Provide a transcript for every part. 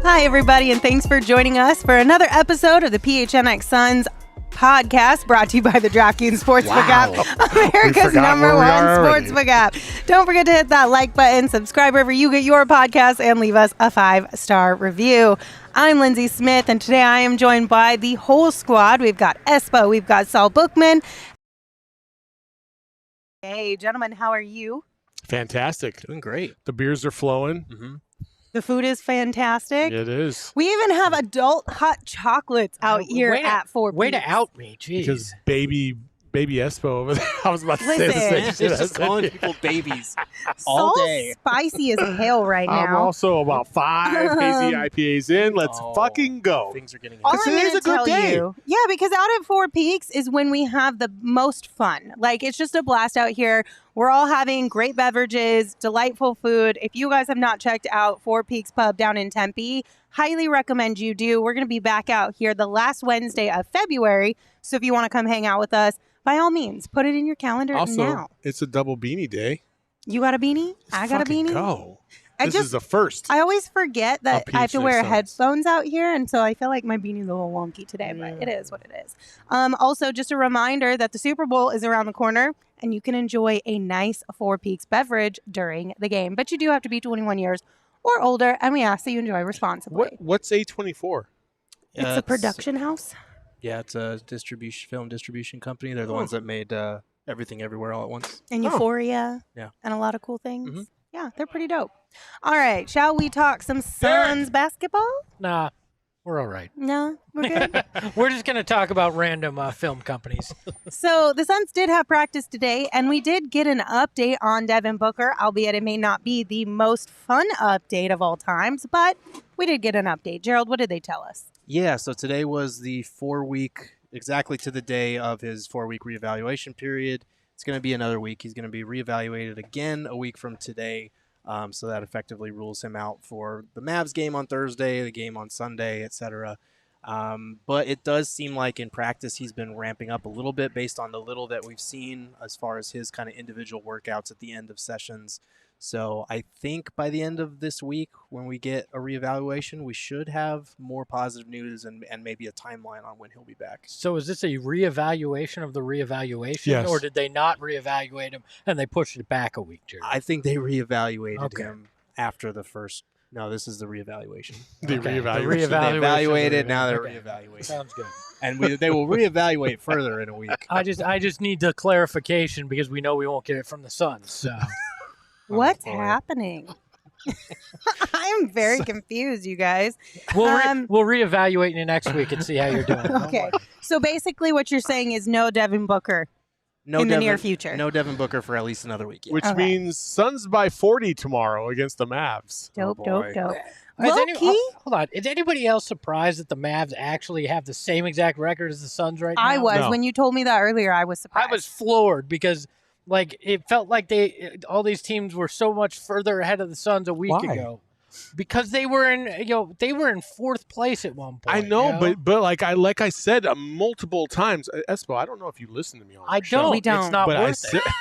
Hi, everybody, and thanks for joining us for another episode of the PHNX Suns Podcast, brought to you by the DraftKings Sportsbook app, America's #1 sportsbook app. Don't forget to hit that like button, subscribe wherever you get your podcast, and leave us a 5-star review. I'm Lindsay Smith, and today I am joined by the whole squad. We've got Espo, we've got Saul Bookman. Hey, gentlemen, how are you? Fantastic. Doing great. The beers are flowing. Mm-hmm. The food is fantastic. It is. We even have adult hot chocolates out here at 4 Way to out me, jeez. Because baby Espo over there. I was about to say Listen. the same shit. It's just calling people babies all Saul's day. spicy as hell right I'm now. also about 5 hazy IPAs in. Let's fucking go. Things are getting All This I'm is gonna a good tell day. you, yeah, because out at Four Peaks is when we have the most fun. Like, it's just a blast out here. We're all having great beverages, delightful food. If you guys have not checked out Four Peaks Pub down in Tempe, highly recommend you do. We're going to be back out here the last Wednesday of February. So if you want to come hang out with us, by all means, put it in your calendar Also, now. it's a double beanie day. You got a beanie? I got a Fucking beanie. Go. I This is a first. I always forget that I have to PHNX wear Suns. headphones out here, and so I feel like my beanie's a little wonky today, but it is what it is. Also, just a reminder that the Super Bowl is around the corner, and you can enjoy a nice Four Peaks beverage during the game. But you do have to be 21 years or older, and we ask that you enjoy responsibly. What's A24? It's a production house. Yeah, it's a film distribution company. They're the ones that made Everything Everywhere All at Once. And Euphoria. Yeah. And a lot of cool things. Mhm. Yeah, they're pretty dope. All right, shall we talk some Suns basketball? Nah, we're all right. No, we're good. We're just going to talk about random film companies. So the Suns did have practice today, and we did get an update on Devin Booker, albeit it may not be the most fun update of all times, but we did get an update. Gerald, what did they tell us? Yeah, so today was the 4-week, exactly to the day of his 4-week reevaluation period. It's going to be another week. He's going to be reevaluated again a week from today. So that effectively rules him out for the Mavs game on Thursday, the game on Sunday, etc. But it does seem like in practice he's been ramping up a little bit based on the little that we've seen as far as his kind of individual workouts at the end of sessions. So I think by the end of this week, when we get a reevaluation, we should have more positive news and maybe a timeline on when he'll be back. So is this a reevaluation of the reevaluation, Yes. or did they not reevaluate him and they pushed it back a week, Jerry? I think they reevaluated Okay. him after the first. No, this is the reevaluation. The Okay, reevaluation. They evaluated, now they're Okay. reevaluating. Sounds good. And they will reevaluate further in a week. I just need the clarification because we know we won't get it from the Suns. So What's boy. happening? I am very confused, you guys. we'll reevaluate you next week and see how you're doing. Don't Okay. worry. So basically what you're saying is no Devin Booker in the near future. No Devin Booker for at least another week. Yeah. Which Okay. means Suns by 40 tomorrow against the Mavs. Dope, Oh, dope, boy. dope. Is Low key, hold on. Is anybody else surprised that the Mavs actually have the same exact record as the Suns right now? I was. No. When you told me that earlier, I was I surprised. was floored because, like, it felt like all these teams were so much further ahead of the Suns a week Why? ago, because they were in fourth place at one point. I know, you know? but like I said multiple times, Espo, I don't know if you listen to me on I the show, don't. We don't. It's not but I worth said, it.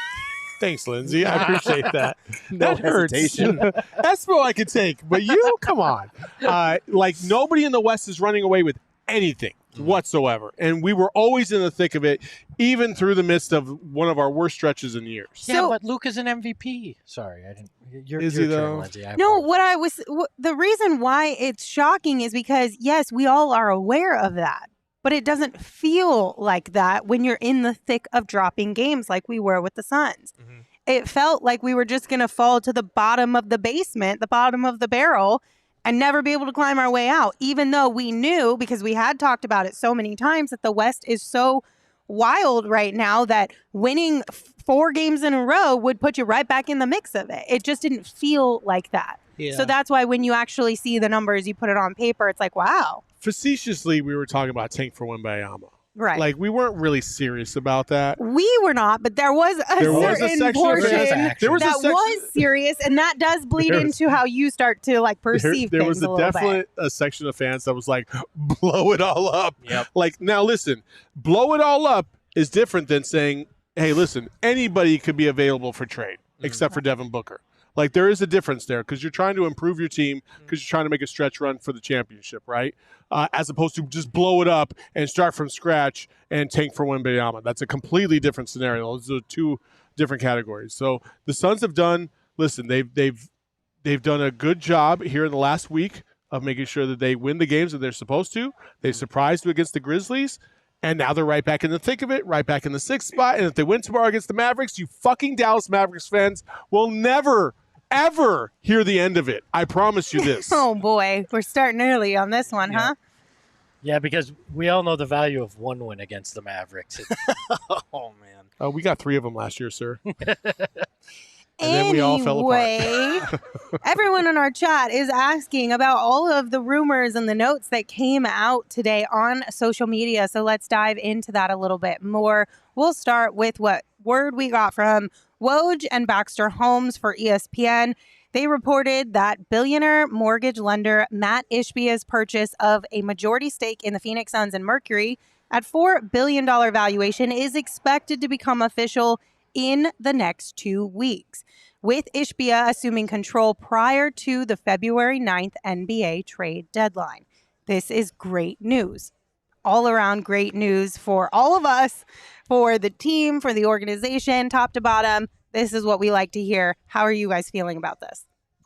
thanks, Lindsay. I appreciate that. No That hurts. hesitation. Espo I could take, but you, come on. Like nobody in the West is running away with anything whatsoever, and we were always in the thick of it, even through the midst of one of our worst stretches in years. Yeah, So- but Luke is an MVP. Sorry, I didn't. You're, Is your he, turn, though? Lindsay. I No, apologize. the reason why it's shocking is because, yes, we all are aware of that, but it doesn't feel like that when you're in the thick of dropping games like we were with the Suns. Mhm. It felt like we were just going to fall to the bottom of the basement, the bottom of the barrel, and never be able to climb our way out, even though we knew, because we had talked about it so many times, that the West is so wild right now that winning 4 games in a row would put you right back in the mix of it. It just didn't feel like that. Yeah. So that's why when you actually see the numbers, you put it on paper, it's like, wow. Facetiously, we were talking about Tank for Wembayama. Right. Like we weren't really serious about that. We were not, but there was a There was a certain section of portion fans- there was a that section- was serious, and that does bleed There was- into how you start to like perceive there things was a little bit. definite a section of fans that was like, blow it all up. Yep. Like, now listen, blow it all up is different than saying, hey, listen, anybody could be available for trade except for Devin Booker. Like, there is a difference there because you're trying to improve your team because you're trying to make a stretch run for the championship, right? As opposed to just blow it up and start from scratch and tank for Wembanyama. That's a completely different scenario. Those are two different categories. So the Suns have done. Listen, they've done a good job here in the last week of making sure that they win the games that they're supposed to. They surprised against the Grizzlies, and now they're right back in the thick of it, right back in the 6th spot. And if they win tomorrow against the Mavericks, you fucking Dallas Mavericks fans will never, ever hear the end of it. I promise you this. Oh, boy. We're starting early on this one, huh? Yeah, because we all know the value of one win against the Mavericks. Oh, man. Oh, we got 3 of them last year, sir. And then we all fell apart. Everyone in our chat is asking about all of the rumors and the notes that came out today on social media. So let's dive into that a little bit more. We'll start with what word we got from Woj and Baxter Holmes for ESPN. They reported that billionaire mortgage lender Mat Ishbia's purchase of a majority stake in the Phoenix Suns and Mercury at $4 billion valuation is expected to become official in the next 2 weeks, with Ishbia assuming control prior to the February 9th NBA trade deadline. This is great news. All around great news for all of us, for the team, for the organization, top to bottom. This is what we like to hear. How are you guys feeling about this?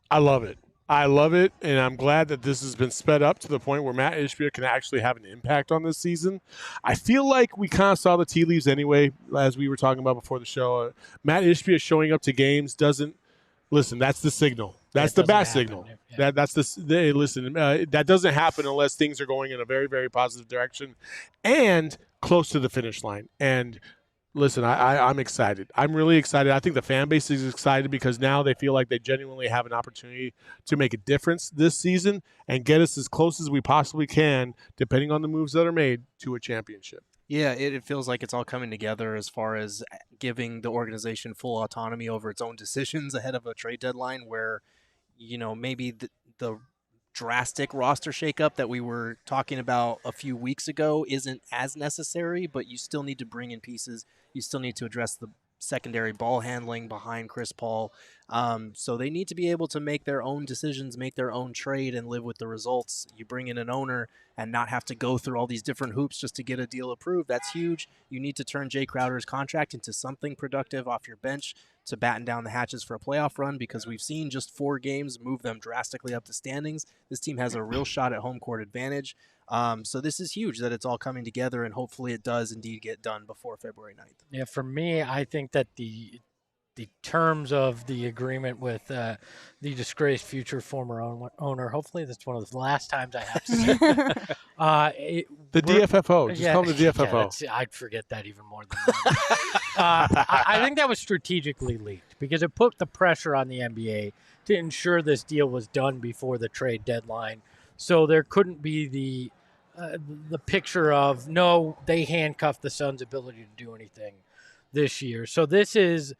I love it. I love it, and I'm glad that this has been sped up to the point where Mat Ishbia can actually have an impact on this season. I feel like we kind of saw the tea leaves anyway, as we were talking about before the show. Mat Ishbia showing up to games doesn't – listen, that's the signal. That's the bat signal. Yeah. That doesn't happen unless things are going in a very, very positive direction and close to the finish line. And – listen, I'm excited. I'm really excited. I think the fan base is excited because now they feel like they genuinely have an opportunity to make a difference this season and get us as close as we possibly can, depending on the moves that are made, to a championship. Yeah, it feels like it's all coming together as far as giving the organization full autonomy over its own decisions ahead of a trade deadline where, maybe the drastic roster shakeup that we were talking about a few weeks ago isn't as necessary, but you still need to bring in pieces. You still need to address the secondary ball handling behind Chris Paul. So they need to be able to make their own decisions, make their own trade, and live with the results. You bring in an owner and not have to go through all these different hoops just to get a deal approved. That's huge. You need to turn Jay Crowder's contract into something productive off your bench to batten down the hatches for a playoff run, because we've seen just 4 games move them drastically up the standings. This team has a real shot at home court advantage. So this is huge that it's all coming together, and hopefully it does indeed get done before February 9th. Yeah, for me, I think that the terms of the agreement with the disgraced future former owner, hopefully that's one of the last times I have to say the DFFO. Just call them the DFFO. Yeah, I'd forget that even more than that. I think that was strategically leaked because it put the pressure on the NBA to ensure this deal was done before the trade deadline. So there couldn't be the picture of, no, they handcuffed the Suns' ability to do anything this year. So this is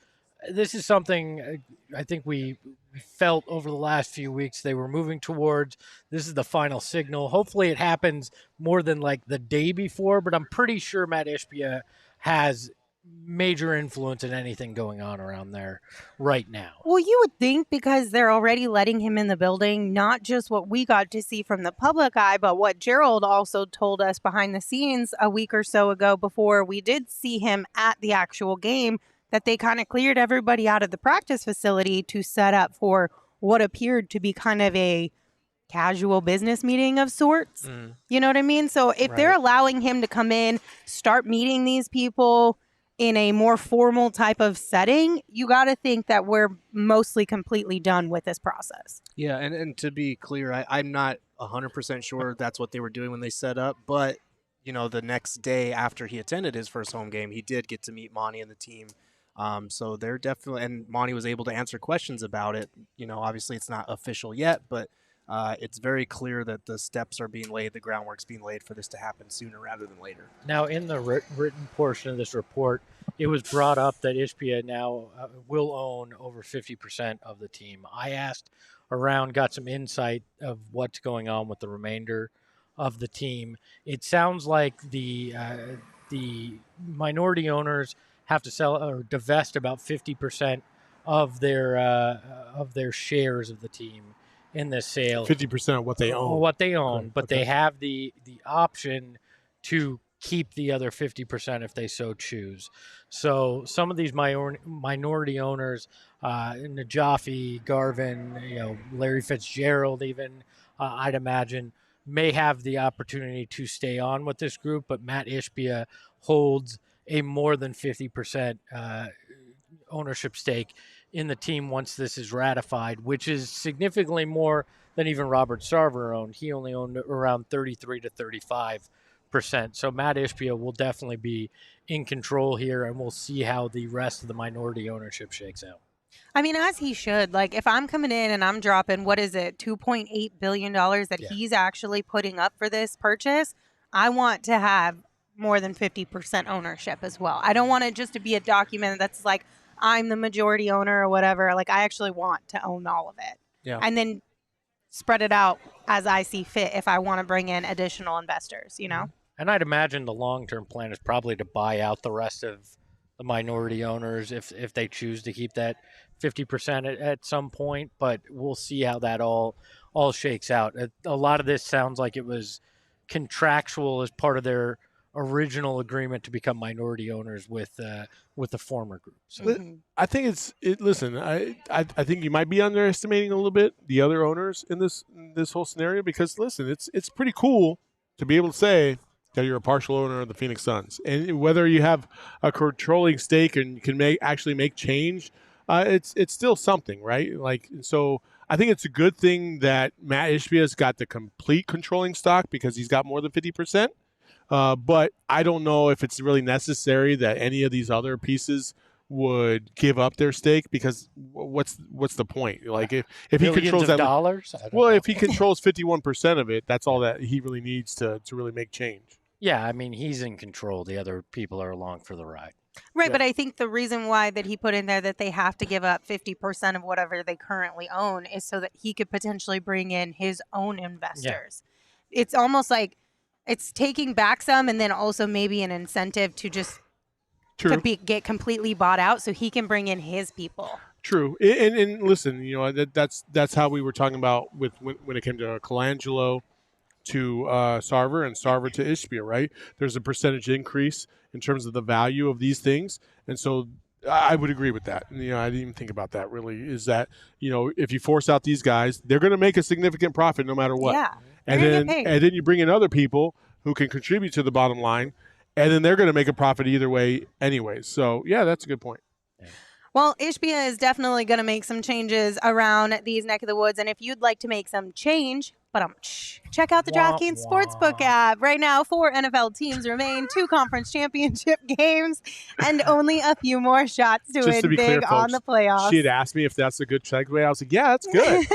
something I think we felt over the last few weeks they were moving towards. This is the final signal. Hopefully it happens more than like the day before, but I'm pretty sure Mat Ishbia has major influence in anything going on around there right now. Well, you would think, because they're already letting him in the building, not just what we got to see from the public eye, but what Gerald also told us behind the scenes a week or so ago before we did see him at the actual game, that they kind of cleared everybody out of the practice facility to set up for what appeared to be kind of a casual business meeting of sorts. You know what I mean? So if they're allowing him to come in, start meeting these people in a more formal type of setting, you got to think that we're mostly completely done with this process. Yeah, and to be clear, I'm not 100% sure that's what they were doing when they set up, but, the next day after he attended his first home game, he did get to meet Monty and the team. So they're definitely, and Monty was able to answer questions about it. Obviously it's not official yet, but it's very clear that the steps are being laid, the groundwork's being laid for this to happen sooner rather than later. Now, in the written portion of this report, it was brought up that Ishbia now will own over 50% of the team. I asked around, got some insight of what's going on with the remainder of the team. It sounds like the minority owners have to sell or divest about 50% of their shares of the team in this sale. 50% of what they own. But Okay. they have the option to keep the other 50% if they so choose. So some of these minority owners, Najafi, Garvin, Larry Fitzgerald, even I'd imagine, may have the opportunity to stay on with this group. But Mat Ishbia holds a more than 50% ownership stake in the team once this is ratified, which is significantly more than even Robert Sarver owned. He only owned around 33 to 35%. So Mat Ishbia will definitely be in control here, and we'll see how the rest of the minority ownership shakes out. I mean, as he should. Like, if I'm coming in and I'm dropping, what is it, $2.8 billion that he's actually putting up for this purchase, I want to have more than 50% ownership as well. I don't want it just to be a document that's like, I'm the majority owner or whatever. Like, I actually want to own all of it. Yeah. And then spread it out as I see fit if I want to bring in additional investors, And I'd imagine the long-term plan is probably to buy out the rest of the minority owners if they choose to keep that 50% at some point. But we'll see how that all shakes out. A lot of this sounds like it was contractual as part of their original agreement to become minority owners with the former group. So I think listen, I think you might be underestimating a little bit the other owners in this whole scenario, because listen, it's pretty cool to be able to say that you're a partial owner of the Phoenix Suns, and whether you have a controlling stake and you can actually make change, it's still something, right? Like, so I think it's a good thing that Mat Ishbia's got the complete controlling stock because he's got more than 50%. But I don't know if it's really necessary that any of these other pieces would give up their stake, because what's the point? Like, if he controls that dollars, if he controls 51% of it, that's all that he really needs to really make change. Yeah, I mean, he's in control. The other people are along for the ride. Right, Yeah. but I think the reason why that he put in there that they have to give up 50% of whatever they currently own is so that he could potentially bring in his own investors. It's almost like it's taking back some and then also maybe an incentive to just get completely bought out so he can bring in his people. True. And listen, that's how we were talking about when it came to Colangelo to Sarver and Sarver to Ishbia, right? There's a percentage increase in terms of the value of these things. And so I would agree with that. I didn't even think about that really, is that, if you force out these guys, they're going to make a significant profit no matter what. Yeah. And then you bring in other people who can contribute to the bottom line, and then they're going to make a profit either way anyways. So, yeah, that's a good point. Well, Ishbia is definitely going to make some changes around these neck of the woods. And if you'd like to make some change, check out the DraftKings Sportsbook app. Right now, 4 NFL teams remain, 2 conference championship games, and only a few more shots to win big on the playoffs. She had asked me if that's a good segue. I was like, yeah, that's good.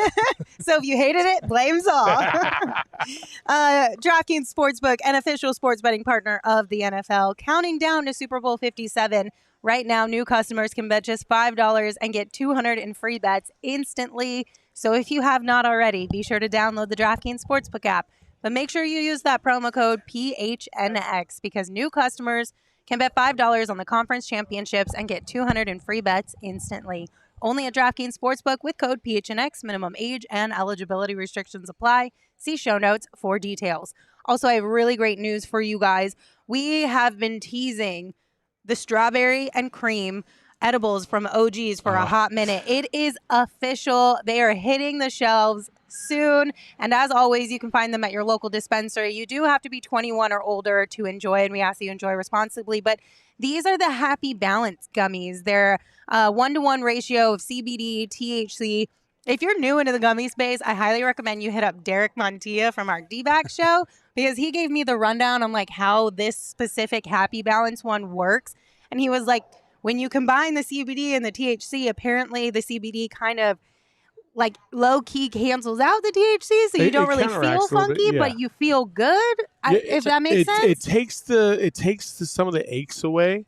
So if you hated it, blame's all. DraftKings Sportsbook, an official sports betting partner of the NFL, counting down to Super Bowl 57. Right now, new customers can bet just $5 and get $200 in free bets instantly. So if you have not already, be sure to download the DraftKings Sportsbook app. But make sure you use that promo code PHNX because new customers can bet $5 on the conference championships and get $200 in free bets instantly. Only at DraftKings Sportsbook with code PHNX. Minimum age and eligibility restrictions apply. See show notes for details. Also, I have really great news for you guys. We have been teasing the strawberry and cream edibles from OG's for a hot minute. It is official. They are hitting the shelves soon. And as always, you can find them at your local dispensary. You do have to be 21 or older to enjoy, and we ask you to enjoy responsibly. But these are the Happy Balance gummies. They're a 1-to-1 ratio of CBD, THC. If you're new into the gummy space, I highly recommend you hit up Derek Montilla from our D-Back show because he gave me the rundown on like how this specific Happy Balance one works. And he was like, when you combine the CBD and the THC, apparently the CBD kind of like low-key cancels out the THC, so you don't really feel funky, but you feel good, if that makes sense. It takes some of the aches away,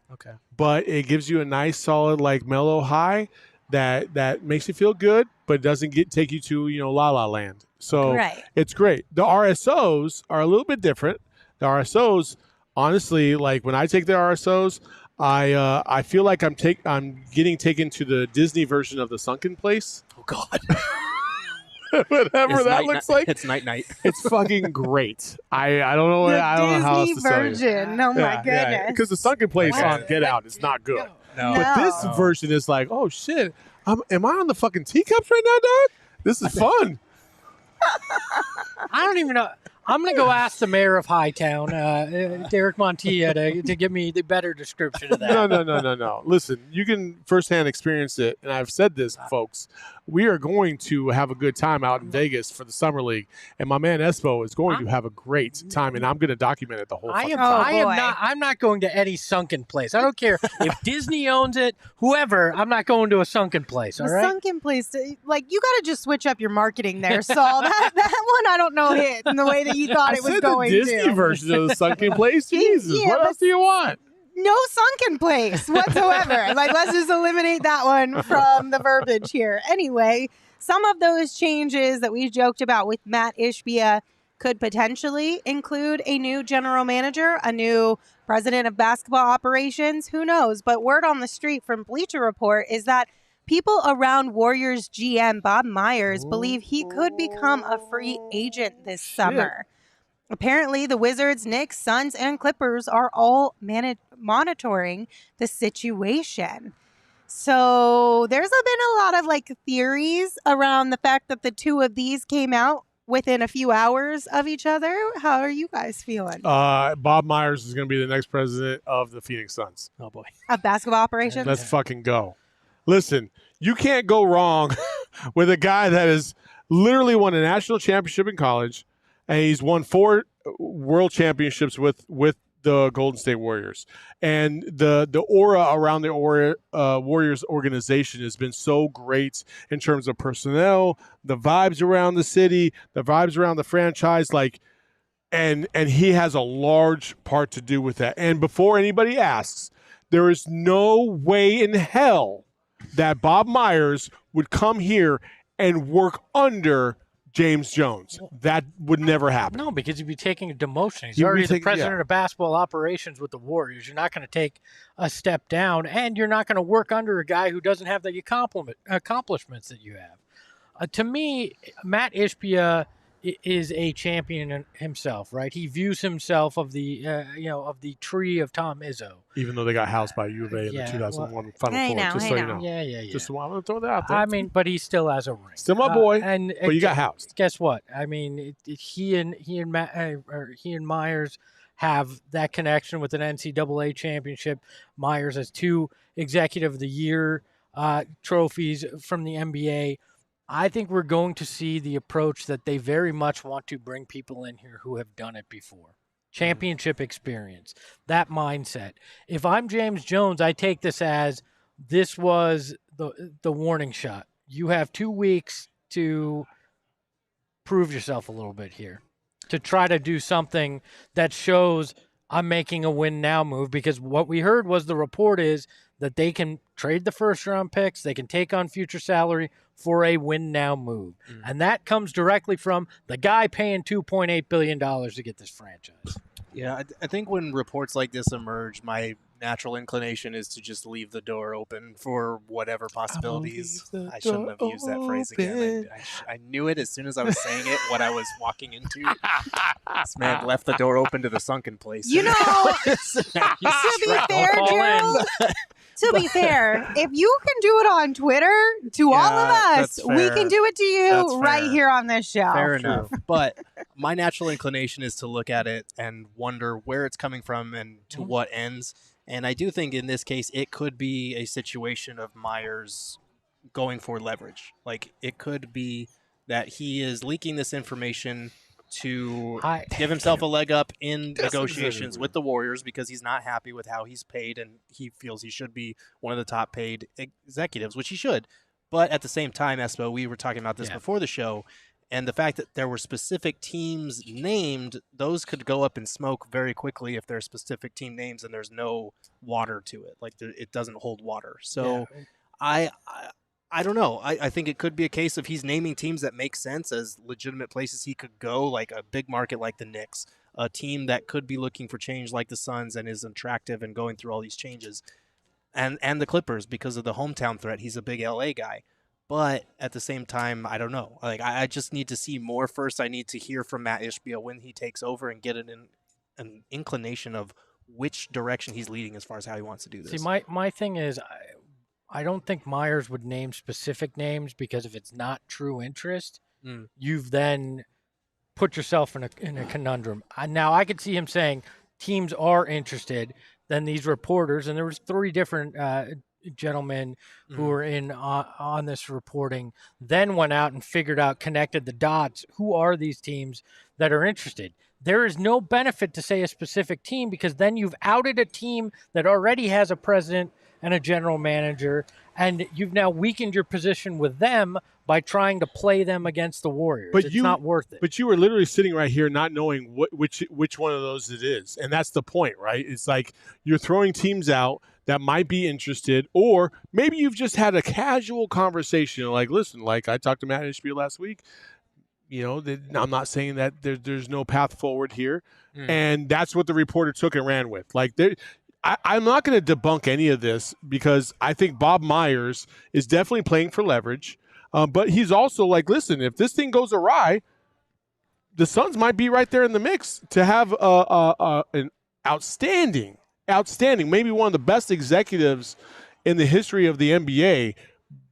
but it gives you a nice, solid, like mellow high that makes you feel good, but doesn't take you to la la land. So it's great. The RSOs are a little bit different. The RSOs, honestly, like when I take the RSOs, I feel like I'm getting taken to the Disney version of the Sunken Place. Oh God. Whatever that looks like. It's night. It's fucking great. I don't know. The I don't know how else Disney to tell you. version. Oh my goodness. Because the Sunken Place Wow. on Get Out is not good. No. But this version is like, oh shit, am I on the fucking teacups right now, dog? This is fun. I don't even know. I'm going to go ask the mayor of Hightown, Derek Montilla, to give me the better description of that. No. Listen, you can firsthand experience it. And I've said this, folks. We are going to have a good time out in Vegas for the Summer League. And my man Espo is going to have a great time. And I'm going to document it the whole fucking time. I'm not going to any sunken place. I don't care if Disney owns it, whoever. I'm not going to a sunken place. All right. Sunken place, like you got to just switch up your marketing there. So that one I don't know hit in the way that you thought it was going the Disney to. version of the Sunken Place. Jesus, Yeah, what else do you want? No sunken place whatsoever. Like, let's just eliminate that one from the verbiage here. Anyway, some of those changes that we joked about with Mat Ishbia could potentially include a new general manager, a new president of basketball operations. Who knows? But word on the street from Bleacher Report is that people around Warriors GM Bob Myers believe he could become a free agent this summer. Apparently, the Wizards, Knicks, Suns, and Clippers are all monitoring the situation. So there's been a lot of theories around the fact that the two of these came out within a few hours of each other. How are you guys feeling? Bob Myers is going to be the next president of the Phoenix Suns. Oh boy. Of basketball operations? Let's fucking go. Listen, you can't go wrong with a guy that has literally won a national championship in college, and he's won 4 world championships with the Golden State Warriors. And the aura around the Warriors organization has been so great in terms of personnel, the vibes around the city, the vibes around the franchise, and he has a large part to do with that. And before anybody asks, there is no way in hell that Bob Myers would come here and work under James Jones. That would never happen. No, because you'd be taking a demotion. He's You'd be already the taking- president of basketball operations with the Warriors. You're not going to take a step down, and you're not going to work under a guy who doesn't have the accomplishments that you have. To me, Mat Ishbia is a champion himself, right? He views himself of the of the tree of Tom Izzo. Even though they got housed by U of A in the 2001 Final Four, just so you know. Yeah. Just want to throw that out there. I mean, but he still has a ring. Still my boy, but you got housed. Guess what? I mean, he and Myers have that connection with an NCAA championship. Myers has 2 Executive of the Year trophies from the NBA. I think we're going to see the approach that they very much want to bring people in here who have done it before. Championship experience, that mindset. If I'm James Jones, I take this as this was the warning shot. You have 2 weeks to prove yourself a little bit here, to try to do something that shows I'm making a win now move, because what we heard was the report is that they can trade the first round picks, they can take on future salary for a win now move. And that comes directly from the guy paying $2.8 billion to get this franchise. Yeah, I think when reports like this emerge, my natural inclination is to just leave the door open for whatever possibilities. I shouldn't have used that phrase again. I knew it as soon as I was saying it, what I was walking into. This man left the door open to the sunken place. You know, to be fair, Gerald, to be fair, if you can do it on Twitter to all of us, we can do it to you right here on this show. Fair enough. But my natural inclination is to look at it and wonder where it's coming from and to what ends. And I do think in this case, it could be a situation of Myers going for leverage. Like, it could be that he is leaking this information to give himself a leg up in negotiations with the Warriors because he's not happy with how he's paid and he feels he should be one of the top paid executives, which he should. But at the same time, Espo, we were talking about this before the show, and the fact that there were specific teams named, those could go up in smoke very quickly if there are specific team names and there's no water to it. Like, it doesn't hold water. So I don't know. I think it could be a case of he's naming teams that make sense as legitimate places he could go, like a big market like the Knicks, a team that could be looking for change like the Suns and is attractive and going through all these changes. And the Clippers, because of the hometown threat, he's a big LA guy. But at the same time, I don't know. Like I just need to see more first. I need to hear from Mat Ishbia when he takes over and get an inclination of which direction he's leading as far as how he wants to do this. See, my thing is, I don't think Myers would name specific names, because if it's not true interest, you've then put yourself in a conundrum. Now, I could see him saying teams are interested. Then these reporters, and there was 3 different gentlemen who were in on this reporting, then went out and connected the dots. Who are these teams that are interested? There is no benefit to say a specific team, because then you've outed a team that already has a president and a general manager, and you've now weakened your position with them by trying to play them against the Warriors. It's not worth it. But you were literally sitting right here not knowing which one of those it is. And that's the point, right? It's like you're throwing teams out that might be interested, or maybe you've just had a casual conversation. Like, listen, like I talked to Mat Ishbia last week. You know, I'm not saying that there's no path forward here. And that's what the reporter took and ran with. Like, I'm not going to debunk any of this, because I think Bob Myers is definitely playing for leverage. But he's also like, listen, if this thing goes awry, the Suns might be right there in the mix to have an outstanding, maybe one of the best executives in the history of the NBA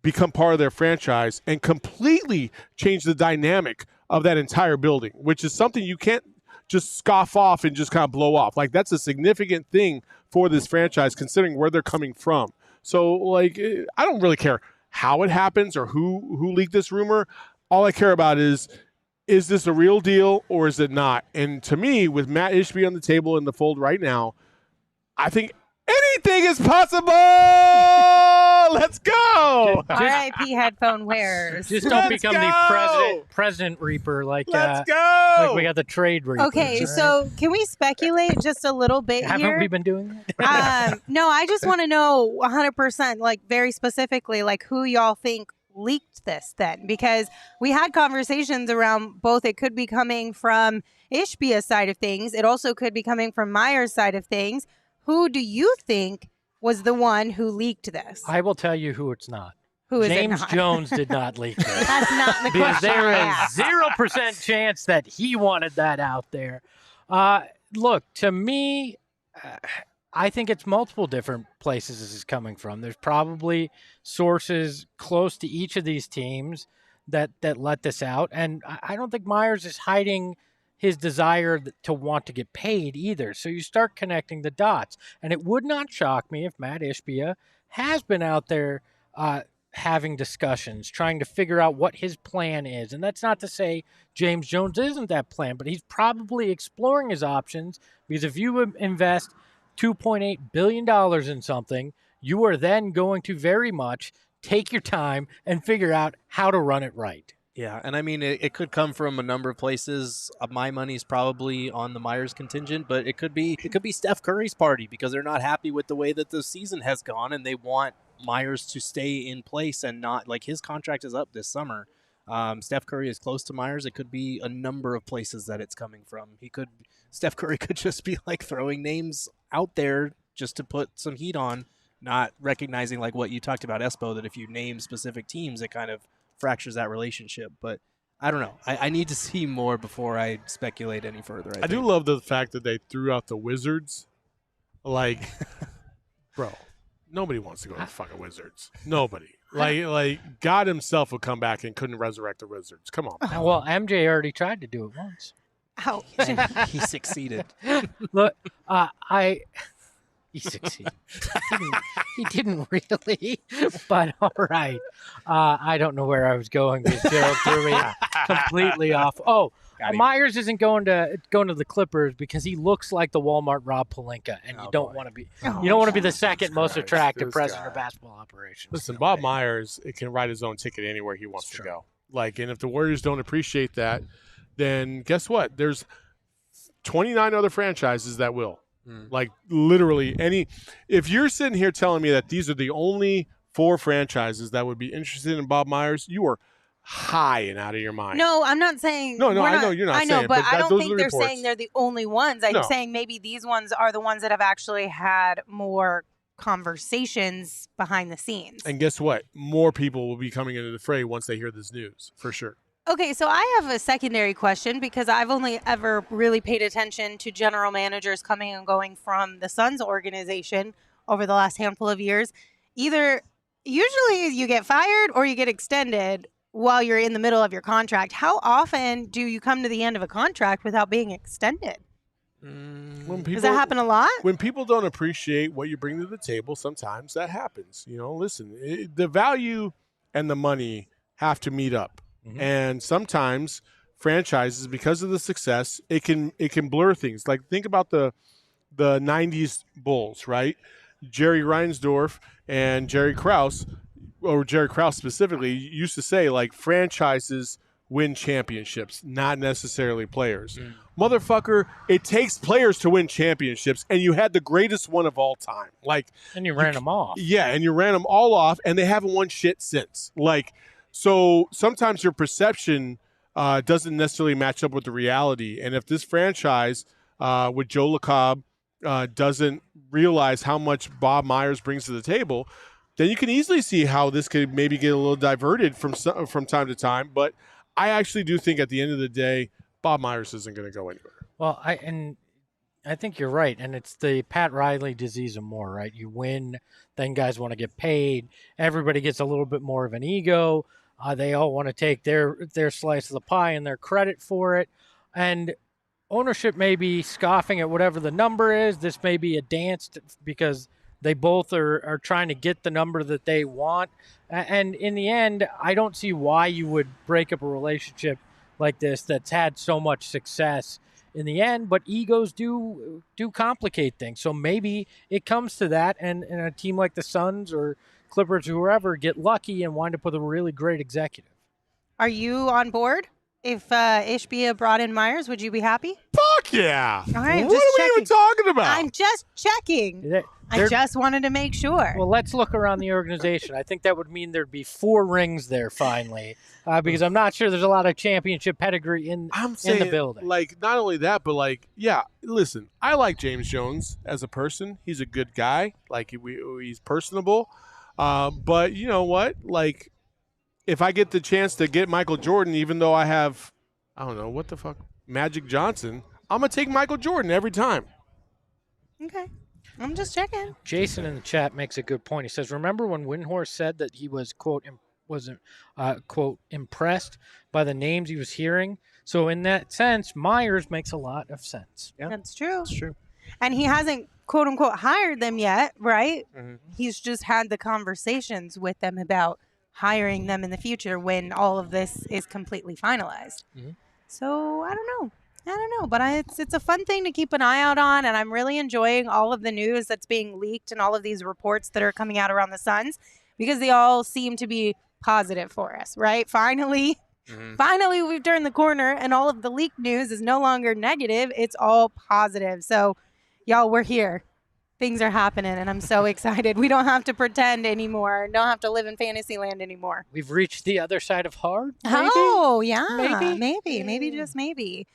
become part of their franchise and completely change the dynamic of that entire building, which is something you can't just scoff off and just kind of blow off. Like, that's a significant thing for this franchise, considering where they're coming from. So, like, I don't really care how it happens or who leaked this rumor. All I care about is this a real deal or is it not? And to me, with Mat Ishbia on the table in the fold right now, I think anything is possible. Let's go. R.I.P. headphone wearers. Just don't become the president reaper like Let's go. Like we got the trade reaper. Okay, so can we speculate just a little bit Haven't here? we been doing that? No, I just want to know 100%, like very specifically, like who y'all think leaked this then, because we had conversations around both. It could be coming from Ishbia's side of things. It also could be coming from Myers' side of things. Who do you think was the one who leaked this? I will tell you who it's not. Who is James it not? Jones did not leak this. That's not the Because question. there I is asked. 0% chance that he wanted that out there. Look, to me, I think it's multiple different places this is coming from. There's probably sources close to each of these teams that let this out. And I don't think Myers is hiding his desire to want to get paid either. So you start connecting the dots. And it would not shock me if Mat Ishbia has been out there having discussions, trying to figure out what his plan is. And that's not to say James Jones isn't that plan, but he's probably exploring his options, because if you invest $2.8 billion in something, you are then going to very much take your time and figure out how to run it right. Yeah, and I mean, it could come from a number of places. My money's probably on the Myers contingent, but it could be Steph Curry's party, because they're not happy with the way that the season has gone, and they want Myers to stay in place and not, like, his contract is up this summer. Steph Curry is close to Myers. It could be a number of places that it's coming from. Steph Curry could just be like throwing names out there just to put some heat on, not recognizing, like what you talked about, Espo, that if you name specific teams, it kind of fractures that relationship. But I don't know. I need to see more before I speculate any further. I do love the fact that they threw out the Wizards. Like, bro, nobody wants to go to the fucking Wizards. Nobody. Like God himself would come back and couldn't resurrect the Wizards. Come on. Well, MJ already tried to do it once. Ouch. He succeeded. Look, he succeeded. He didn't really, but all right. I don't know where I was going, because Gerald threw me completely off. Oh, Myers isn't going to the Clippers because he looks like the Walmart Rob Pelinka, and you don't want to be the second most attractive president of basketball operations. Listen, Bob Myers can write his own ticket anywhere he wants to go. Like, and if the Warriors don't appreciate that, then guess what? There's 29 other franchises that will. Like, literally any. If you're sitting here telling me that these are the only 4 franchises that would be interested in Bob Myers, you are high and out of your mind. No, I'm not saying. No, I know you're not saying. I know, but I don't those think are the they're reports. saying they're the only ones. I'm saying maybe these ones are the ones that have actually had more conversations behind the scenes. And guess what? More people will be coming into the fray once they hear this news, for sure. Okay, so I have a secondary question because I've only ever really paid attention to general managers coming and going from the Suns organization over the last handful of years. Usually you get fired or you get extended while you're in the middle of your contract. How often do you come to the end of a contract without being extended? Does that happen a lot? When people don't appreciate what you bring to the table, sometimes that happens. Listen, the value and the money have to meet up. Mm-hmm. And sometimes franchises, because of the success, it can blur things. Like think about the 90s Bulls, right? Jerry Reinsdorf and Jerry Krause, or Jerry Krause specifically, used to say like franchises win championships, not necessarily players. Motherfucker, it takes players to win championships, and you had the greatest one of all time. And you ran them off. Yeah, and you ran them all off, and they haven't won shit since. So sometimes your perception doesn't necessarily match up with the reality. And if this franchise with Joe LaCobb doesn't realize how much Bob Myers brings to the table, then you can easily see how this could maybe get a little diverted from time to time. But I actually do think at the end of the day, Bob Myers isn't going to go anywhere. Well, I think you're right, and it's the Pat Riley disease of more, right? You win, then guys want to get paid. Everybody gets a little bit more of an ego. They all want to take their slice of the pie and their credit for it. And ownership may be scoffing at whatever the number is. This may be a dance because they both are trying to get the number that they want. And in the end, I don't see why you would break up a relationship like this that's had so much success in the end, but egos do complicate things. So maybe it comes to that, and a team like the Suns or Clippers, whoever, get lucky and wind up with a really great executive. Are you on board? If Ishbia brought in Myers, would you be happy? Fuck yeah! All right, what are we even talking about? I'm just checking. I just wanted to make sure. Well, let's look around the organization. I think that would mean there'd be 4 rings there finally, because I'm not sure there's a lot of championship pedigree in the building. Not only that, but listen, I like James Jones as a person. He's a good guy. He's personable. But you know what? If I get the chance to get Michael Jordan, even though I have, I don't know, what the fuck, Magic Johnson, I'm going to take Michael Jordan every time. Okay. I'm just checking. Jason in the chat makes a good point. He says, remember when Windhorst said that he was, quote, quote, impressed by the names he was hearing? So in that sense, Myers makes a lot of sense. Yeah. That's true. That's true. And he hasn't, quote unquote, hired them yet, right? Mm-hmm. He's just had the conversations with them about hiring them in the future when all of this is completely finalized. Mm-hmm. So I don't know, but it's a fun thing to keep an eye out on, and I'm really enjoying all of the news that's being leaked and all of these reports that are coming out around the Suns, because they all seem to be positive for us, right? Finally, we've turned the corner, and all of the leaked news is no longer negative. It's all positive. So, y'all, we're here. Things are happening, and I'm so excited. We don't have to pretend anymore. Don't have to live in fantasy land anymore. We've reached the other side of hard, maybe? Oh, yeah. Maybe, just maybe.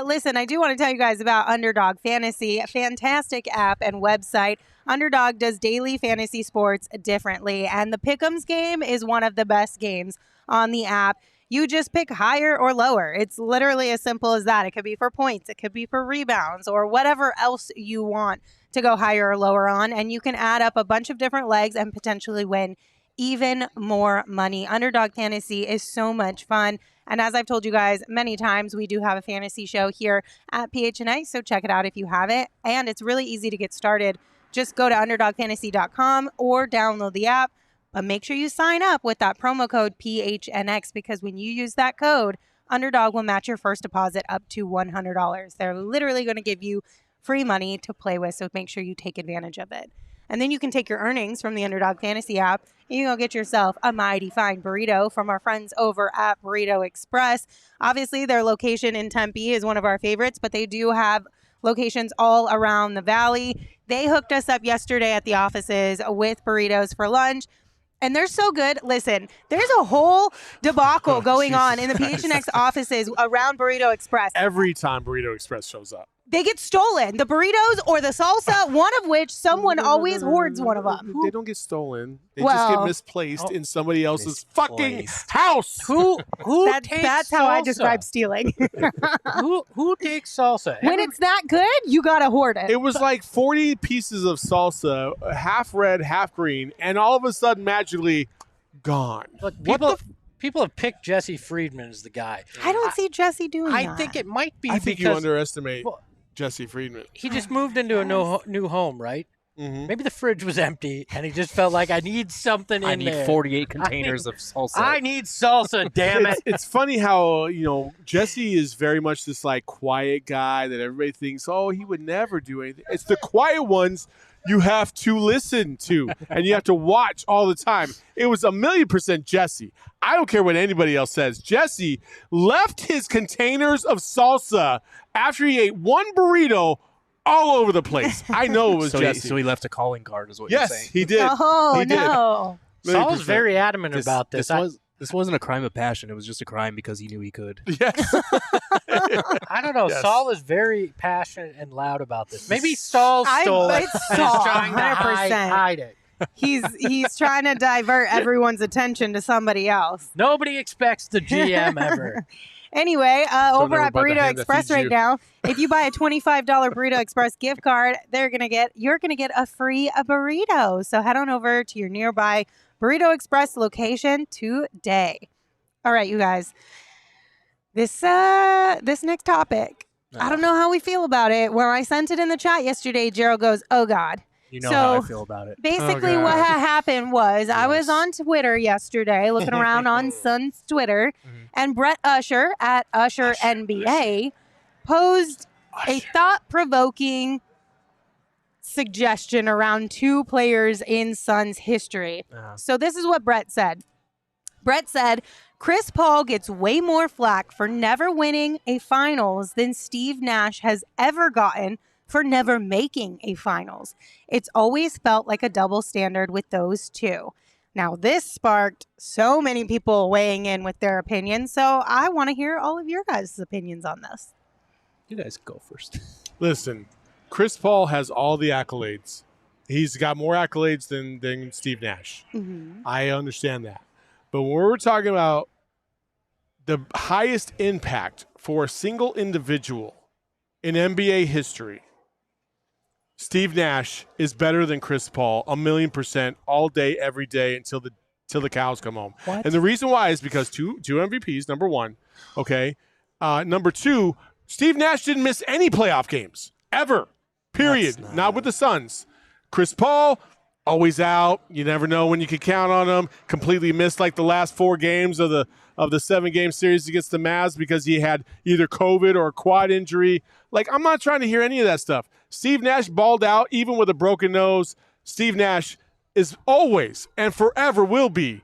Listen, I do want to tell you guys about Underdog Fantasy, a fantastic app and website. Underdog does daily fantasy sports differently, and the Pick'ems game is one of the best games on the app. You just pick higher or lower. It's literally as simple as that. It could be for points. It could be for rebounds or whatever else you want to go higher or lower on. And you can add up a bunch of different legs and potentially win even more money. Underdog Fantasy is so much fun. And as I've told you guys many times, we do have a fantasy show here at PHNX. So check it out if you have it. And it's really easy to get started. Just go to underdogfantasy.com or download the app. But make sure you sign up with that promo code PHNX, because when you use that code, Underdog will match your first deposit up to $100. They're literally going to give you free money to play with, so make sure you take advantage of it. And then you can take your earnings from the Underdog Fantasy app and you can go get yourself a mighty fine burrito from our friends over at Burrito Express. Obviously, their location in Tempe is one of our favorites, but they do have locations all around the valley. They hooked us up yesterday at the offices with burritos for lunch. And they're so good. Listen, there's a whole debacle going on in the PHNX offices around Burrito Express. Every time Burrito Express shows up. They get stolen. The burritos or the salsa, one of which someone always hoards one of them. They don't get stolen. They just get misplaced in somebody else's fucking house. Who takes That's how I salsa? describe stealing. Who takes salsa? When it's not good, you gotta hoard it. It was like 40 pieces of salsa, half red, half green, and all of a sudden, magically, gone. Look, What people have picked Jesse Friedman as the guy. I don't see Jesse doing that. I think it might be I think you because underestimate Jesse Friedman. he just moved into a new home, right? Mm-hmm. Maybe the fridge was empty, and he just felt like, I need something in there. I need 48 containers of salsa. I need salsa, damn it. It's funny how, Jesse is very much this like quiet guy that everybody thinks, oh, he would never do anything. It's the quiet ones you have to listen to and you have to watch all the time. It was 1,000,000% Jesse. I don't care what anybody else says. Jesse left his containers of salsa after he ate one burrito all over the place. I know it was Jesse. So he left a calling card, is what you're saying. Yes, he did. Oh, He did. no. Saul's very adamant about this. This wasn't a crime of passion. It was just a crime because he knew he could. Yes. I don't know. Yes. Saul is very passionate and loud about this. Maybe Saul stole it. It's and Saul, is trying to 100%. hide it. He's trying to divert everyone's attention to somebody else. Nobody expects the GM ever. Anyway, over ever at bite the Burrito hand that Express feeds right you. now, if you buy a $25 Burrito Express gift card, you're gonna get a free burrito. So head on over to your nearby Burrito Express location today. All right, you guys. This next topic, I don't know how we feel about it. When I sent it in the chat yesterday, Gerald goes, "Oh God." You know how I feel about it. Basically, Oh, what God. had happened was I was on Twitter yesterday, looking around on Suns Twitter, and Brett Usher at Usher NBA posed a thought-provoking suggestion around two players in Suns history. So this is what Brett said. Brett said, Chris Paul gets way more flack for never winning a finals than Steve Nash has ever gotten for never making a finals. It's always felt like a double standard with those two. Now, this sparked so many people weighing in with their opinions, so I want to hear all of your guys' opinions on this. You guys go first. Listen, Chris Paul has all the accolades. He's got more accolades than Steve Nash. Mm-hmm. I understand that. But when we're talking about the highest impact for a single individual in NBA history, Steve Nash is better than Chris Paul 1,000,000% all day, every day until the cows come home. What? And the reason why is because two MVPs, number one. Okay. Number two, Steve Nash didn't miss any playoff games ever. Period. Not with the Suns. Chris Paul, always out. You never know when you can count on him. Completely missed like the last 4 games of the 7-game series against the Mavs because he had either COVID or a quad injury. Like, I'm not trying to hear any of that stuff. Steve Nash balled out even with a broken nose. Steve Nash is always and forever will be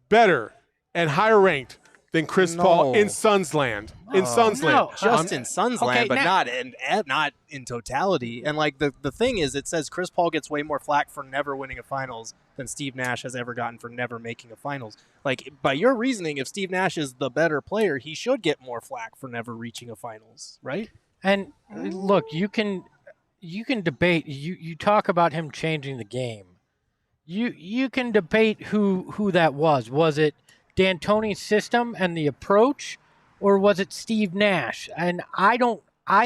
better and higher ranked than Chris Paul in Suns land. In Suns land. Just in Suns land, but now- not in totality. And like the thing is, it says Chris Paul gets way more flack for never winning a finals than Steve Nash has ever gotten for never making a finals. Like, by your reasoning, if Steve Nash is the better player, he should get more flack for never reaching a finals, right? And look, you can debate. You talk about him changing the game. You can debate who that was. Was it D'Antoni's system and the approach, or was it Steve Nash? And I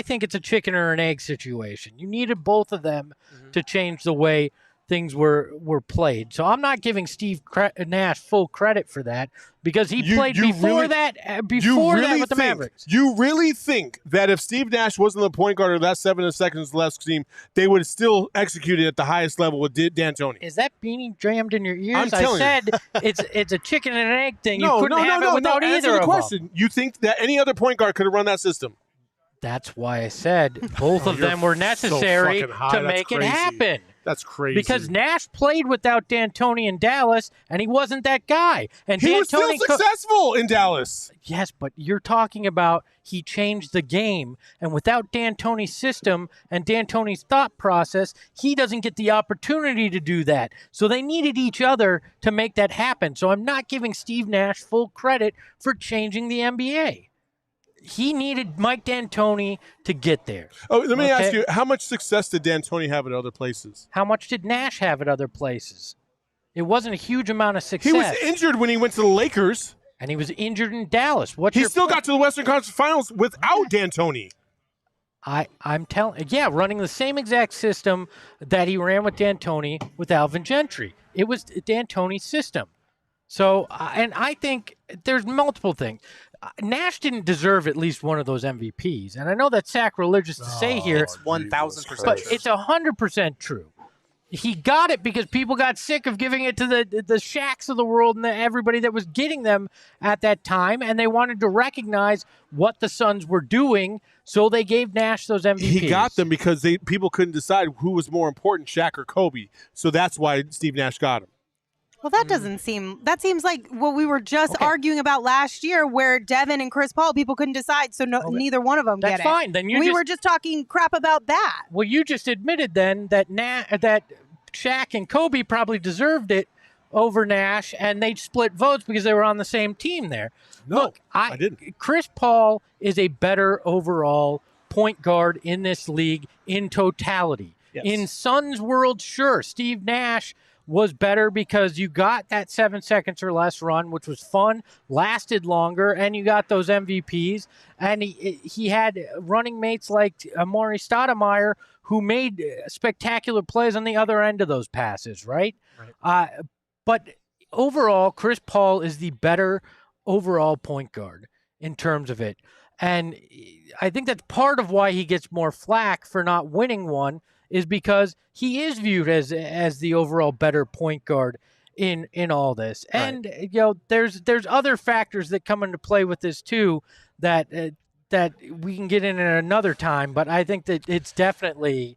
think it's a chicken or an egg situation. You needed both of them to change the way things were played. So I'm not giving Steve Nash full credit for that because he played before that with the Mavericks. You really think that if Steve Nash wasn't the point guard of that 7 seconds left team, they would have still executed at the highest level with D'Antoni? Is that beanie jammed in your ears? I'm telling I said it's a chicken and an egg thing. No, you couldn't have it without Answer either the of question. them. You think that any other point guard could have run that system? That's why I said both of You're them were necessary so fucking high. to That's make it crazy. happen. That's crazy. Because Nash played without D'Antoni in Dallas, and he wasn't that guy. And he was still successful in Dallas. Yes, but you're talking about he changed the game, and without D'Antoni's system and D'Antoni's thought process, he doesn't get the opportunity to do that. So they needed each other to make that happen. So I'm not giving Steve Nash full credit for changing the NBA. He needed Mike D'Antoni to get there. Oh, let me ask you, how much success did D'Antoni have at other places? How much did Nash have at other places? It wasn't a huge amount of success. He was injured when he went to the Lakers. And he was injured in Dallas. He still got to the Western Conference Finals without D'Antoni. I'm telling, running the same exact system that he ran with D'Antoni with Alvin Gentry. It was D'Antoni's system. So, and I think there's multiple things. Nash didn't deserve at least one of those MVPs. And I know that's sacrilegious to say here. It's 1,000% But true. it's 100% true. He got it because people got sick of giving it to the Shaqs of the world and everybody that was getting them at that time, and they wanted to recognize what the Suns were doing, so they gave Nash those MVPs. He got them because people couldn't decide who was more important, Shaq or Kobe. So that's why Steve Nash got him. Well, that seems like what we were just arguing about last year, where Devin and Chris Paul, people couldn't decide, so neither one of them get it. That's fine. Then we were just talking crap about that. Well, you just admitted then that that Shaq and Kobe probably deserved it over Nash, and they split votes because they were on the same team there. No, Look, I didn't. Chris Paul is a better overall point guard in this league in totality. Yes. In Suns world, sure, Steve Nash was better because you got that 7 seconds or less run, which was fun, lasted longer, and you got those MVPs. And he had running mates like Amari Stoudemire, who made spectacular plays on the other end of those passes, right? But overall, Chris Paul is the better overall point guard in terms of it. And I think that's part of why he gets more flack for not winning one, is because he is viewed as the overall better point guard in all this. And there's other factors that come into play with this too that we can get in at another time, but I think that it's definitely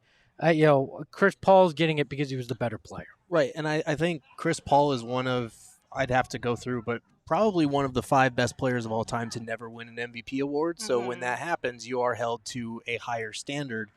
Chris Paul's getting it because he was the better player. Right, and I think Chris Paul is one of, I'd have to go through, but probably one of the 5 best players of all time to never win an MVP award. So when that happens, you are held to a higher standard.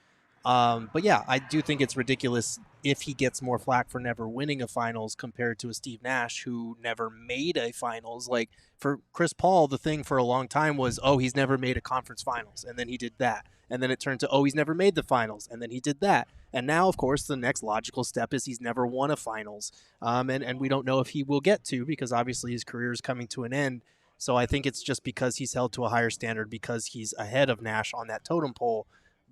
But yeah, I do think it's ridiculous if he gets more flack for never winning a finals compared to a Steve Nash who never made a finals. Like for Chris Paul, the thing for a long time was, he's never made a conference finals. And then he did that. And then it turned to, he's never made the finals. And then he did that. And now, of course, the next logical step is he's never won a finals. And we don't know if he will get to, because obviously his career is coming to an end. So I think it's just because he's held to a higher standard because he's ahead of Nash on that totem pole.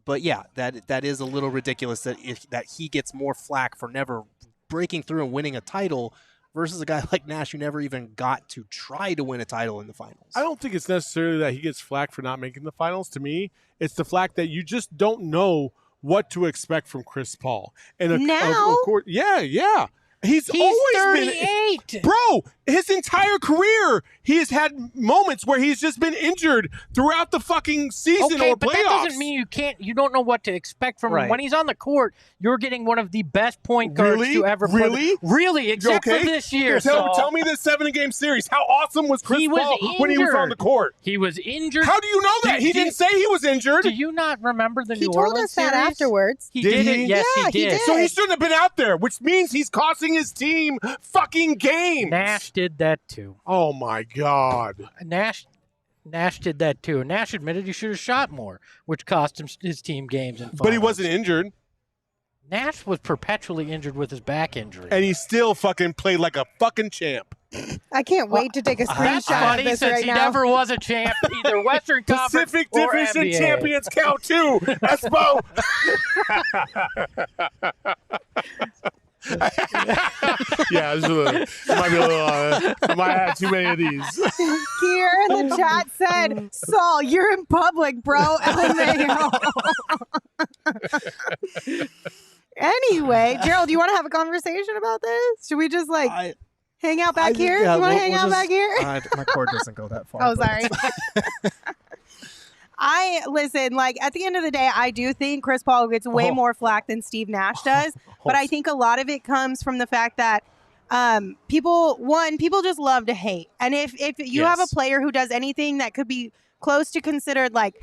But yeah, that is a little ridiculous that he gets more flack for never breaking through and winning a title versus a guy like Nash who never even got to try to win a title in the finals. I don't think it's necessarily that he gets flack for not making the finals. To me, it's the flack that you just don't know what to expect from Chris Paul. And now? Of course, yeah. He's always 38. been, bro. His entire career, he has had moments where he's just been injured throughout the fucking season or but playoffs. that doesn't mean you don't know what to expect from him. When he's on the court, you're getting one of the best point guards to ever play. Really, except for this year. Tell me this 7-game series. How awesome was Chris Paul when he was on the court? He was injured. How do you know that? He didn't say he was injured. Do you not remember the New Orleans Orleans He told us that series? afterwards. He did it. Yes, Yeah, he did. So he shouldn't have been out there, which means he's costing his team fucking games. Nash did that too. Oh my God. Nash did that too. Nash admitted he should have shot more, which cost him his team games. But he wasn't injured. Nash was perpetually injured with his back injury. And he still fucking played like a fucking champ. I can't wait to take a That's screenshot funny of this since right he now. never was a champ, either Western Conference Pacific or Division NBA. champions count too. Espo. Yeah, it might be a little. I might have too many of these. Here in the chat said, Saul, you're in public, bro. LMAO. Anyway, Gerald, do you want to have a conversation about this? Should we just hang out back here? Yeah, You want to hang we'll out just- back here? My cord doesn't go that far. Oh, but sorry. Listen, like at the end of the day, I do think Chris Paul gets way more flack than Steve Nash does. But I think a lot of it comes from the fact that people just love to hate. And if you have a player who does anything that could be close to considered like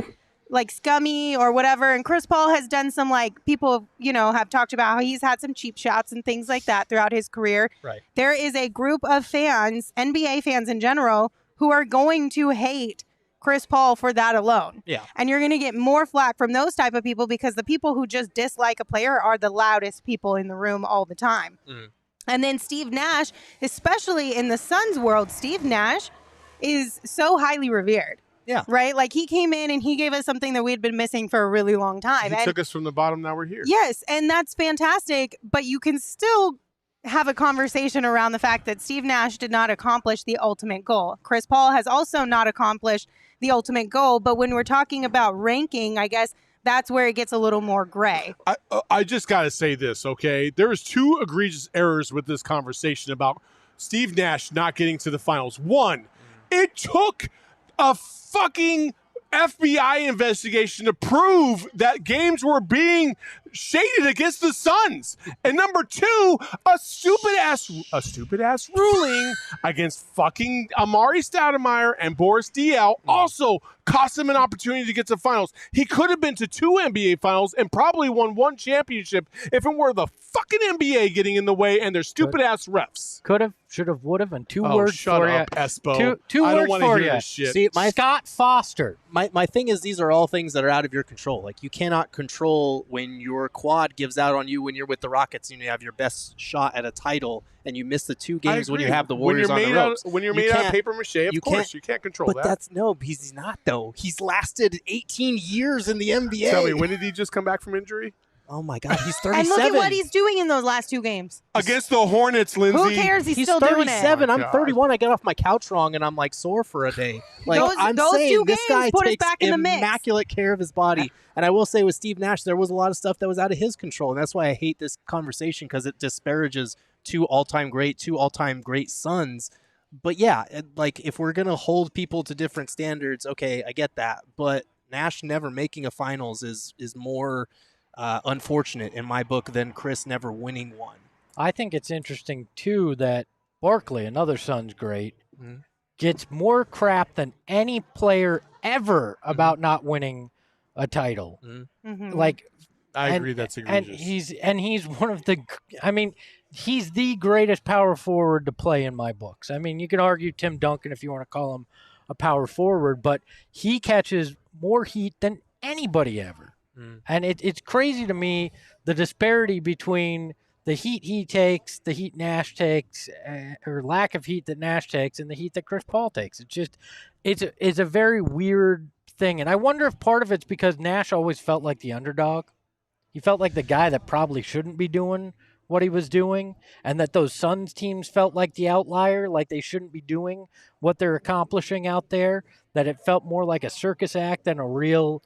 scummy or whatever, and Chris Paul has done some, like, people, have talked about how he's had some cheap shots and things like that throughout his career. Right. There is a group of fans, NBA fans in general, who are going to hate Chris Paul for that alone. Yeah. And you're going to get more flack from those type of people because the people who just dislike a player are the loudest people in the room all the time. And then Steve Nash, especially in the Suns world, Steve Nash is so highly revered. Yeah. Right? Like, he came in and he gave us something that we had been missing for a really long time. He took us from the bottom, now we're here. Yes, and that's fantastic, but you can still have a conversation around the fact that Steve Nash did not accomplish the ultimate goal. Chris Paul has also not accomplished the ultimate goal, but when we're talking about ranking, I guess that's where it gets a little more gray. I just got to say this, okay? There's two egregious errors with this conversation about Steve Nash not getting to the finals. One, it took a fucking FBI investigation to prove that games were being shaded against the Suns. And number two, a stupid ass ruling against fucking Amari Stoudemire and Boris Diaw also cost him an opportunity to get to finals. He could have been to 2 NBA finals and probably won 1 championship if it were the fucking NBA getting in the way and their stupid ass refs. Could have, should have, would have, and two words for you. Espo. Two I don't words want to for hear you. this shit. See, Scott Foster. My thing is, these are all things that are out of your control. Like, you cannot control when your quad gives out on you when you're with the Rockets and you have your best shot at a title and you miss the 2 games when you have the Warriors on the ropes. When you're made out of paper mache, of course, you can't control but that. that's he's not, though. He's lasted 18 years in the NBA. Tell me, when did he just come back from injury? Oh, my God. He's 37. And look at what he's doing in those last 2 games. Against the Hornets, Lindsay. Who cares? He's still 37. doing it. I'm 31. I got off my couch wrong, and I'm, like, sore for a day. Like, I'm those saying 2 this guy games put us takes back in the mix. immaculate care of his body. And I will say with Steve Nash, there was a lot of stuff that was out of his control, and that's why I hate this conversation, because it disparages 2 all-time great Suns. But, yeah, like, if we're going to hold people to different standards, okay, I get that. But Nash never making a finals is more unfortunate in my book than Chris never winning one. I think it's interesting, too, that Barkley, another Suns great, gets more crap than any player ever about not winning a title. Like, I agree, that's egregious. And he's one of the, I mean, he's the greatest power forward to play in my books. I mean, you can argue Tim Duncan if you want to call him a power forward, but he catches more heat than anybody ever. And it's crazy to me, the disparity between the heat he takes, the heat Nash takes, or lack of heat that Nash takes, and the heat that Chris Paul takes. It's just, it's a very weird thing. And I wonder if part of it's because Nash always felt like the underdog. He felt like the guy that probably shouldn't be doing what he was doing, and that those Suns teams felt like the outlier, like they shouldn't be doing what they're accomplishing out there, that it felt more like a circus act than a real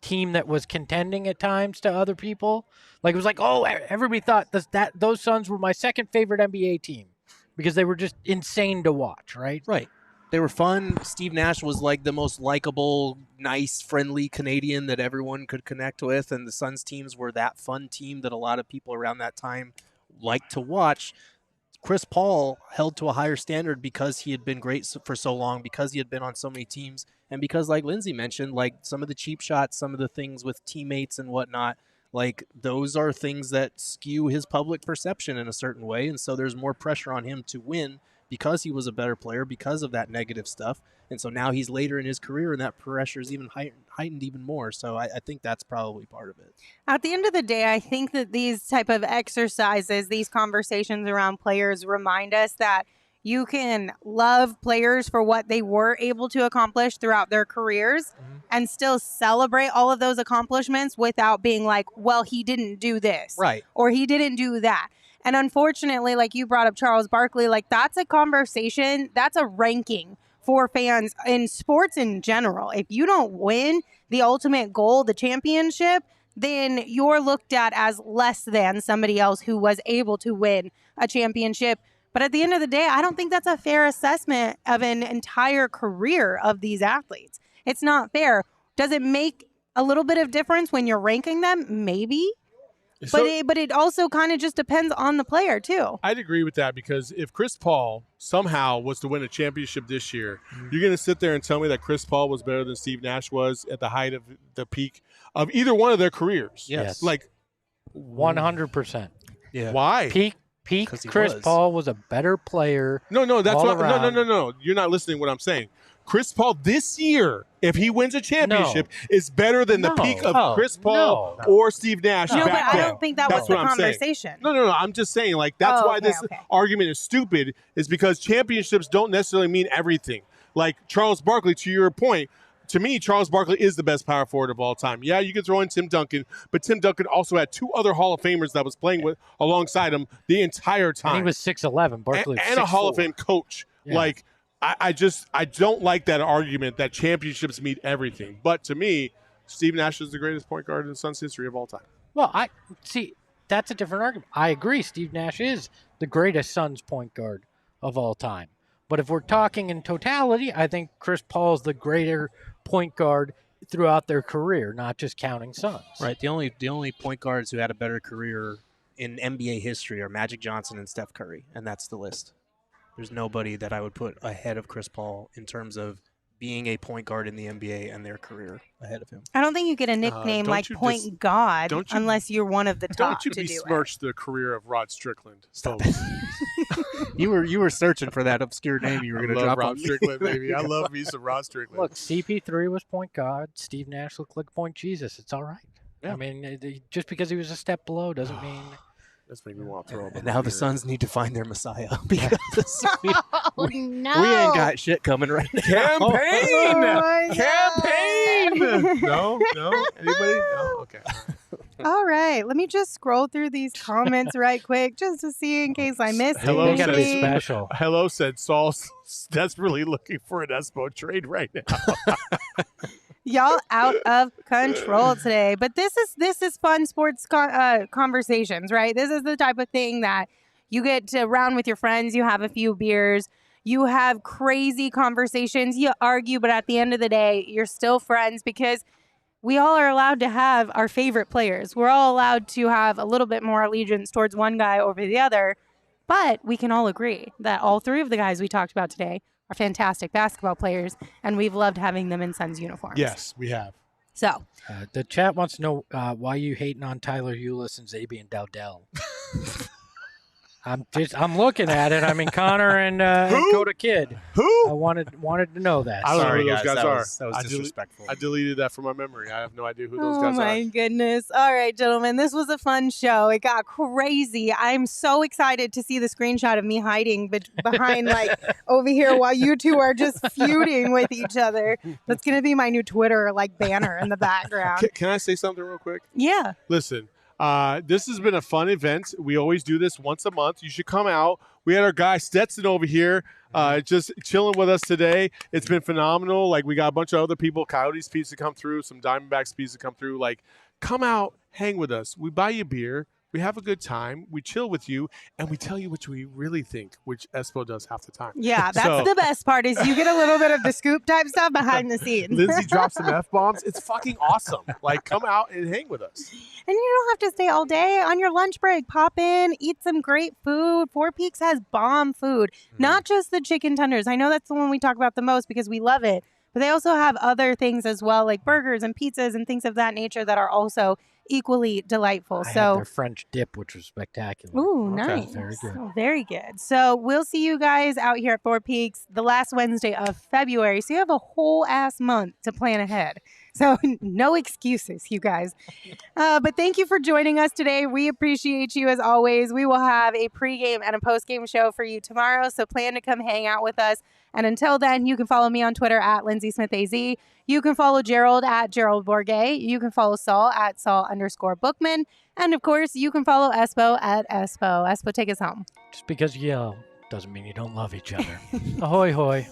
team that was contending at times to other people. Like, it was like, oh, everybody thought that those Suns were my second favorite NBA team because they were just insane to watch, right? Right. They were fun. Steve Nash was like the most likable, nice, friendly Canadian that everyone could connect with, and the Suns teams were that fun team that a lot of people around that time liked to watch. Chris Paul held to a higher standard because he had been great for so long, because he had been on so many teams, and because, like Lindsay mentioned, like some of the cheap shots, some of the things with teammates and whatnot, like those are things that skew his public perception in a certain way, and so there's more pressure on him to win because he was a better player, because of that negative stuff. And so now he's later in his career, and that pressure is even heightened even more. So I think that's probably part of it. At the end of the day, I think that these type of exercises, these conversations around players remind us that you can love players for what they were able to accomplish throughout their careers and still celebrate all of those accomplishments without being like, well, he didn't do this. Right. Or he didn't do that. And unfortunately, like you brought up Charles Barkley, like that's a conversation, that's a ranking for fans in sports in general. If you don't win the ultimate goal, the championship, then you're looked at as less than somebody else who was able to win a championship But at the end of the day, I don't think that's a fair assessment of an entire career of these athletes. It's not fair. Does it make a little bit of difference when you're ranking them? Maybe. So, but it also kind of just depends on the player, too. I'd agree with that because if Chris Paul somehow was to win a championship this year, you're going to sit there and tell me that Chris Paul was better than Steve Nash was at the height of the peak of either one of their careers. Yes. Like 100%. Yeah. why? Peak 'Cause he Chris was. Paul was a better player. No, that's all what. around. No. You're not listening to what I'm saying. Chris Paul this year, if he wins a championship, is better than the No. peak of No. Chris Paul No. or Steve Nash. No, but back I then. don't think that That's was the what I'm saying. conversation. No. I'm just saying, like, that's why this argument is stupid, is because championships don't necessarily mean everything. Like Charles Barkley, to your point, to me, Charles Barkley is the best power forward of all time. Yeah, you could throw in Tim Duncan, but Tim Duncan also had two other Hall of Famers that was playing with alongside him the entire time. And he was 6'11". Barkley was and a Hall of 6'4". Fame coach. Yeah. Like, I don't like that argument that championships mean everything. But to me, Steve Nash is the greatest point guard in the Suns' history of all time. Well, I see that's a different argument. I agree. Steve Nash is the greatest Suns point guard of all time. But if we're talking in totality, I think Chris Paul is the greater point guard throughout their career, not just counting Suns. Right. The only point guards who had a better career in NBA history are Magic Johnson and Steph Curry, and that's the list. There's nobody that I would put ahead of Chris Paul in terms of being a point guard in the NBA and their career ahead of him. I don't think you get a nickname don't like you Point God don't you- unless you're one of the top Don't you to do it. besmirch the career of Rod Strickland. Stop it. You were searching for that obscure name you were going to drop Rod on me. Strickland, baby. I love me some Rod Strickland. Look, CP3 was point guard. Steve Nash looked like point Jesus. It's all right. Yeah. I mean, just because he was a step below doesn't mean. That's making me want to throw up. And now the Suns need to find their Messiah because we no. ain't got shit coming right now. Campaign! Oh, Campaign! No? Anybody? No? Okay. All right. Let me just scroll through these comments right quick just to see in case I missed Hello, They got to be anything. special. Hello said Saul's desperately looking for an Espo trade right now. Y'all out of control today. But this is fun sports conversations, right? This is the type of thing that you get to round with your friends. You have a few beers. You have crazy conversations. You argue, but at the end of the day, you're still friends because we all are allowed to have our favorite players. We're all allowed to have a little bit more allegiance towards one guy over the other. But we can all agree that all three of the guys we talked about today are fantastic basketball players, and we've loved having them in Suns uniforms. Yes, we have. So, The chat wants to know why you hating on Tyler Ulis and Xavier Dowdell. I'm looking at it. I mean, Connor and Coda Kid. Who? I wanted to know that. I don't Sorry, know who those guys, guys that are. was I disrespectful. I deleted that from my memory. I have no idea who those oh guys my are. goodness. All right, gentlemen, this was a fun show. It got crazy. I'm so excited to see the screenshot of me hiding behind like over here while you two are just feuding with each other. That's going to be my new Twitter like banner in the background. Can I say something real quick? Yeah. Listen, this has been a fun event. We always do this once a month. You should come out. We had our guy Stetson over here just chilling with us today. It's been phenomenal. Like, we got a bunch of other people, Coyotes pizza come through, some Diamondbacks pizza come through. Like, come out, hang with us. We buy you beer. We have a good time. We chill with you, and we tell you what we really think, which Espo does half the time. Yeah, that's So- the best part is you get a little bit of the scoop type stuff behind the scenes. Lindsay drops some F-bombs. It's fucking awesome. Like, come out and hang with us. And you don't have to stay all day. On your lunch break, pop in, eat some great food. Four Peaks has bomb food, not just the chicken tenders. I know that's the one we talk about the most because we love it. But they also have other things as well, like burgers and pizzas and things of that nature that are also equally delightful. I had So, their French dip, which was spectacular. ooh, Okay. nice. Very good. Very good. So we'll see you guys out here at Four Peaks the last Wednesday of February. So you have a whole ass month to plan ahead. So no excuses, you guys. But thank you for joining us today. We appreciate you as always. We will have a pregame and a postgame show for you tomorrow. So plan to come hang out with us. And until then, you can follow me on Twitter at LindsaySmithAZ. You can follow Gerald at Gerald Bourget. You can follow Saul at Saul_Bookman. And of course, you can follow Espo at Espo. Espo, take us home. Just because you yell doesn't mean you don't love each other. Ahoy, hoy.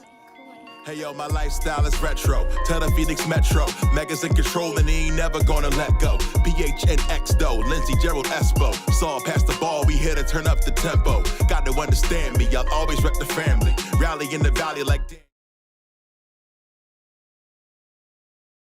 Hey yo, my lifestyle is retro. Tell the Phoenix Metro. Megas in control and he ain't never gonna let go. PHNX though, Lindsey, Gerald, Espo. Saw past the ball, we here to turn up the tempo. Got to understand me, I'll always rep the family. Rally in the valley like